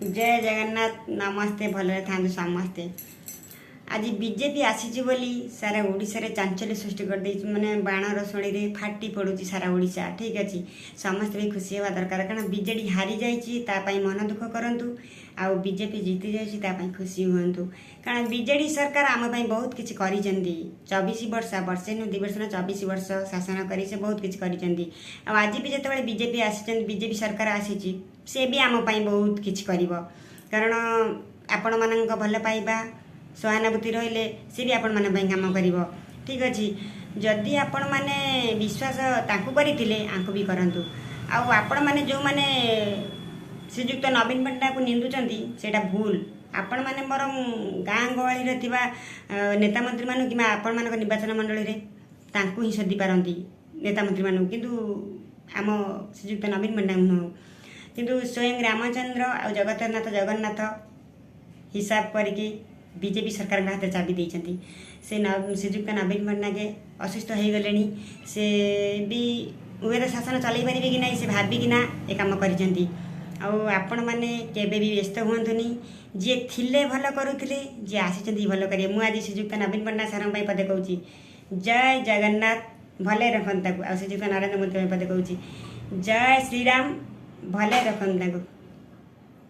जय जगन्नाथ नमस्ते भले था समस्ते। आज बीजेपी आसी बोली सारा ओडिशा रे चांचल्य सृष्टि कर दे माने बाण रसणी रे फाटी पड़ुची सारा ओडिशा। ठीक अच्छे समस्त भी खुशी होगा दरकार कारण बीजेडी हारी जाई मन दुख करंतु आ बीजेपी जीति जाई खुशी हुंतु कारण बीजेडी सरकार आम बहुत किसी करी 24 वर्ष वर्षे नु 2 वर्ष 24 वर्ष शासन करी से बहुत किसी करी आज भी जिते बीजेपी आसी बीजेपी सरकार आसी से भी आम बहुत किसी कर कारण आपण मान भल पाइबा सहानुभूति रहिले सी भी आपण माने काम कर। ठीक अच्छे जदि आपण माने विश्वास ताकू करथिले आंको भी करंतु आपण माने जो माने श्रीजुक्त नवीन पट्टनायक को निंदुचंती सेटा भूल आपण माने मोर गाँ गहली रे थिबा नेता मंत्री मानु कि आपण मानक निर्वाचन मंडली रे तांकू ही सदी पारंती नेता मंत्री मानु किंतु आम श्रीजुक्त नवीन पट्टनायक नु किंतु स्वयं रामचंद्र आ जगन्नाथ हिसाब करके बीजेपी सरकार हाथ चाबी देती से श्रीजुक्त नवीन पट्टनायक असुस्थ हो गले से भी हुए तो शासन चल पारे कि ना से भाविकिना ए कम कर मैंने केबे भी व्यस्त हुंतुनी जी थिले भल करुले जी आसी भल करेंगे मुझे आज श्रीजुक्त नवीन पट्टनायक सार पदे कहूँ जय जगन्नाथ भले रखता श्रीजुक्त नरेंद्र मोदी पदे कहूँ जय श्रीराम भले रखता।